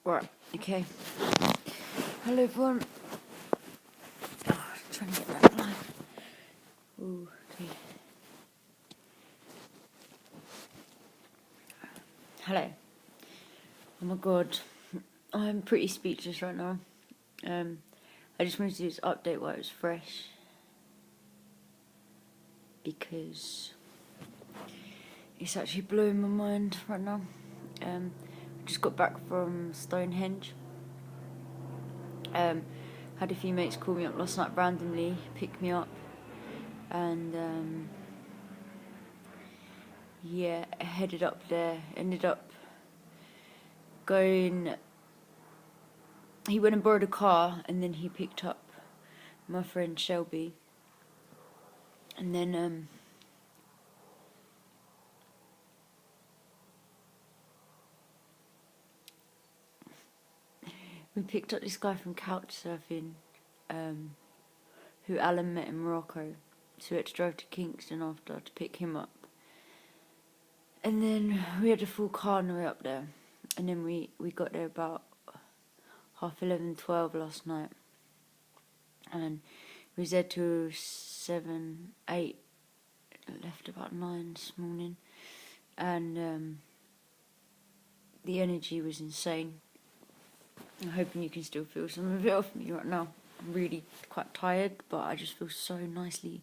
Right, okay. Hello everyone. Oh, trying to get that line. Ooh, okay. Hello. Oh my god. I'm pretty speechless right now. I just wanted to do this update while it was fresh. Because it's actually blowing my mind right now. I just got back from Stonehenge. Had a few mates call me up last night randomly, pick me up, and yeah, headed up there. Ended up going. He went and borrowed a car, and then he picked up my friend Shelby, and then we picked up this guy from couchsurfing, who Alan met in Morocco. So we had to drive to Kingston after to pick him up. And then we had a full car on the way up there. And then we got there about 11:30, 12 last night. And we was there till 7, 8, left about 9 this morning. And the energy was insane. I'm hoping you can still feel some of it off me right now. I'm really quite tired, but I just feel so nicely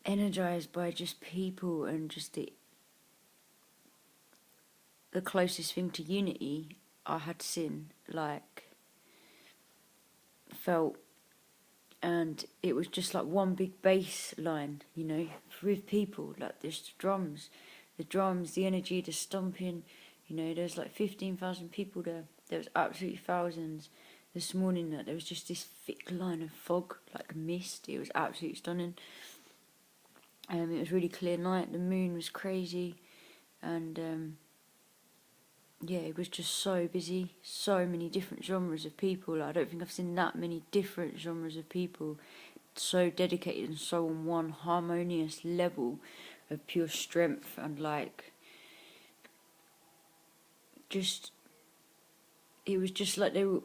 energized by just people and just the closest thing to unity I had seen, like, felt. And it was just like one big bass line, you know, with people, like there's the drums, the energy, the stomping, you know, there's like 15,000 people there. There was absolutely thousands. This morning there was just this thick line of fog, like mist. It was absolutely stunning. It was really clear night, the moon was crazy, and yeah, it was just so busy, so many different genres of people. I don't think I've seen that many different genres of people so dedicated and so on one harmonious level of pure strength, and like, just, it was just like they were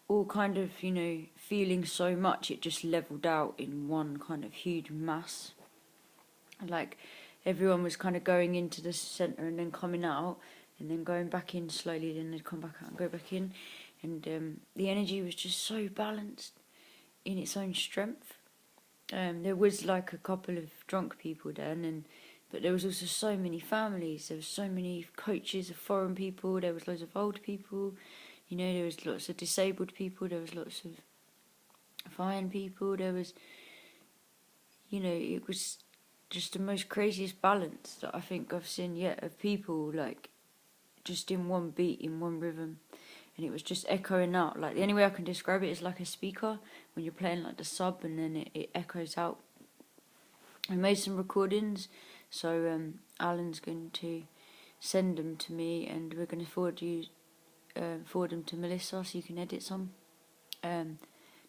all kind of, you know, feeling so much, it just leveled out in one kind of huge mass. Like, everyone was kind of going into the centre and then coming out, and then going back in slowly, then they'd come back out and go back in. And the energy was just so balanced in its own strength. There was like a couple of drunk people there, but there was also so many families. There was so many coaches of foreign people. There was loads of old people. You know, there was lots of disabled people. There was lots of fine people. There was, you know, it was just the most craziest balance that I think I've seen yet of people, like, just in one beat, in one rhythm. And it was just echoing out. Like, the only way I can describe it is like a speaker when you're playing like the sub, and then it echoes out. I made some recordings, so Alan's going to send them to me, and we're going to forward them to Melissa so you can edit some,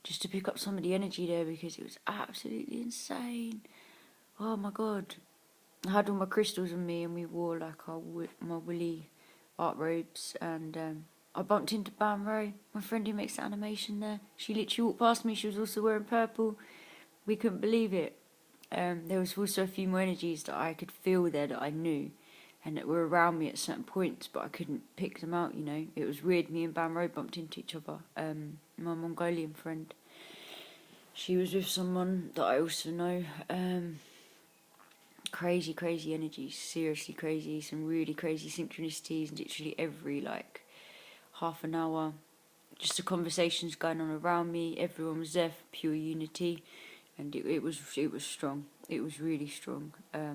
just to pick up some of the energy there, because it was absolutely insane. Oh my god. I had all my crystals on me, and we wore like my woolly art robes, and I bumped into Bam Ray, my friend who makes the animation there. She literally walked past me. She was also wearing purple. We couldn't believe it. There was also a few more energies that I could feel there that I knew, and that were around me at certain points, but I couldn't pick them out, you know. It was weird. Me and Bam Ray bumped into each other. My Mongolian friend, she was with someone that I also know. Crazy energies, seriously crazy. Some really crazy synchronicities, literally every like half an hour. Just the conversations going on around me. Everyone was there for pure unity, and it was strong. It was really strong. I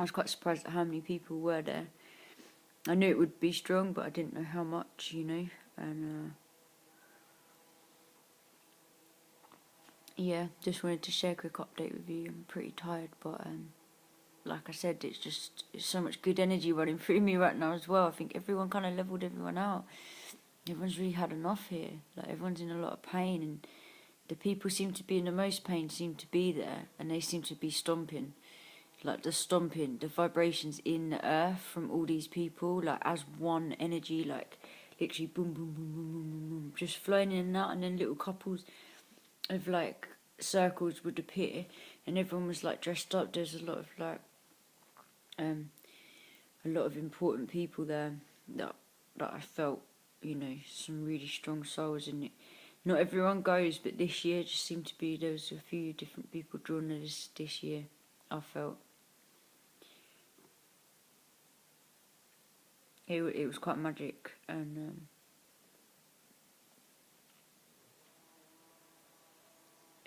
was quite surprised at how many people were there. I knew it would be strong, but I didn't know how much, you know. And yeah, just wanted to share a quick update with you. I'm pretty tired, but like I said, it's so much good energy running through me right now as well. I think everyone kind of leveled everyone out. Everyone's really had enough here. Like, everyone's in a lot of pain, and the people seem to be in the most pain seem to be there, and they seem to be stomping. like the stomping, the vibrations in the earth from all these people, like as one energy, like literally boom, boom, boom, boom, boom, boom, boom, just flowing in and out, and then little couples of like circles would appear, and everyone was like dressed up. There's a lot of like, a lot of important people there that I felt, you know, some really strong souls in it. Not everyone goes, but this year just seemed to be, there was a few different people drawn to this year, I felt. It was quite magic, and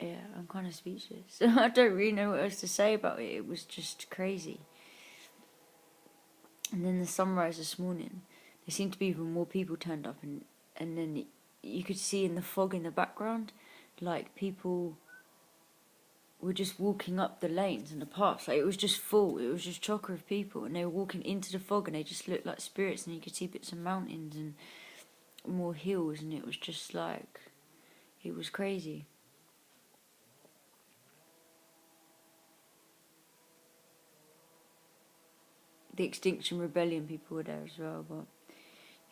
yeah, I'm kind of speechless. I don't really know what else to say about it. It was just crazy. And then the sunrise this morning, there seemed to be even more people turned up, and then you could see in the fog in the background, like people were just walking up the lanes and the paths. Like it was just full. It was just chocker of people, and they were walking into the fog, and they just looked like spirits. And you could see bits of mountains and more hills, and it was just like, it was crazy. The Extinction Rebellion people were there as well, but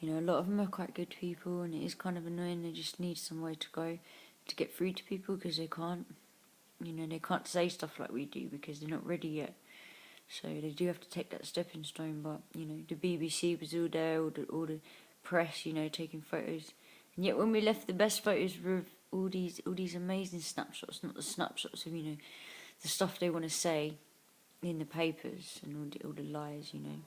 you know, a lot of them are quite good people, and it is kind of annoying. They just need some way to go to get through to people, because they can't, you know, they can't say stuff like we do because they're not ready yet. So they do have to take that stepping stone. But you know, the BBC was all there, all the press, you know, taking photos. And yet when we left, the best photos were of all these amazing snapshots, not the snapshots of, you know, the stuff they want to say in the papers and all the lies, you know,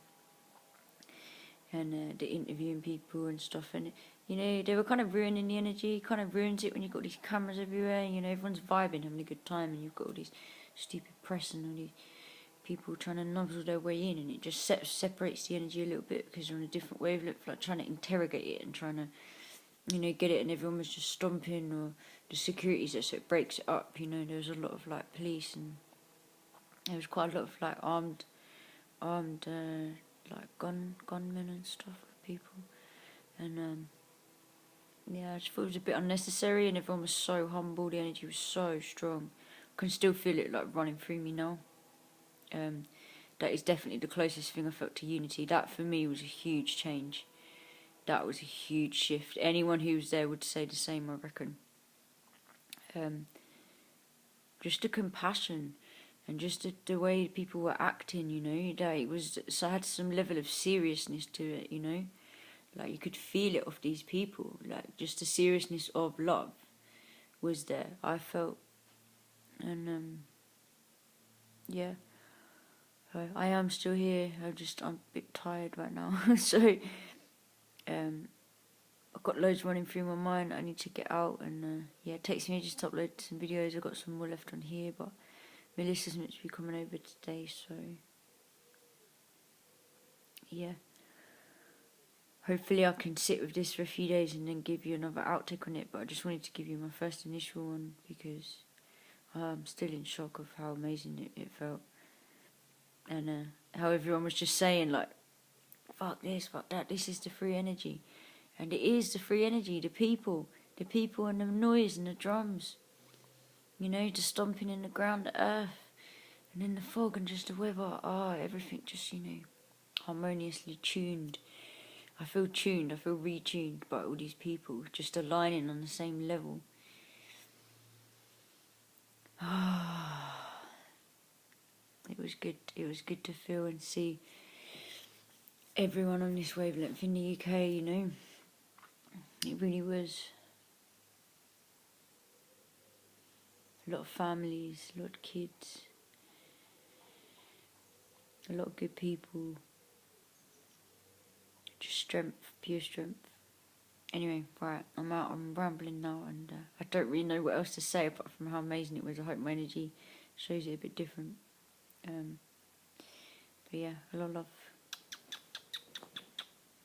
and the interviewing people and stuff. And you know, they were kind of ruining the energy. Kind of ruins it when you've got these cameras everywhere. You know, everyone's vibing, having a good time, and you've got all these stupid press and all these people trying to nuzzle their way in, and it just separates the energy a little bit, because they're on a different wavelength, like trying to interrogate it and trying to, you know, get it. And everyone was just stomping, or the security's there, so it breaks it up. You know, there was a lot of like police, and there was quite a lot of like armed like gunmen and stuff with people. And yeah, I just thought it was a bit unnecessary, and everyone was so humble. The energy was so strong. I can still feel it like running through me now. That is definitely the closest thing I felt to unity. That for me was a huge change. That was a huge shift. Anyone who was there would say the same, I reckon. Just the compassion, and just the way people were acting, you know, that it was, so I had some level of seriousness to it, you know, like you could feel it off these people, like just the seriousness of love was there, I felt. And yeah, I am still here. I'm a bit tired right now. So I've got loads running through my mind. I need to get out, and yeah, it takes me just to upload some videos. I've got some more left on here, but Melissa's meant to be coming over today, so yeah. Hopefully I can sit with this for a few days and then give you another outtake on it, but I just wanted to give you my first initial one, because I'm still in shock of how amazing it felt. And how everyone was just saying, like, fuck this, fuck that, this is the free energy. And it is the free energy, the people and the noise and the drums. You know, the stomping in the ground, the earth, and in the fog, and just the weather. Everything just, you know, harmoniously tuned. I feel tuned, I feel retuned by all these people, just aligning on the same level. It was good to feel and see everyone on this wavelength in the UK, you know. It really was. A lot of families, a lot of kids, a lot of good people. Just strength, pure strength. Anyway, right, I'm out, I'm rambling now, and I don't really know what else to say apart from how amazing it was. I hope my energy shows it a bit different. But yeah, a lot of love.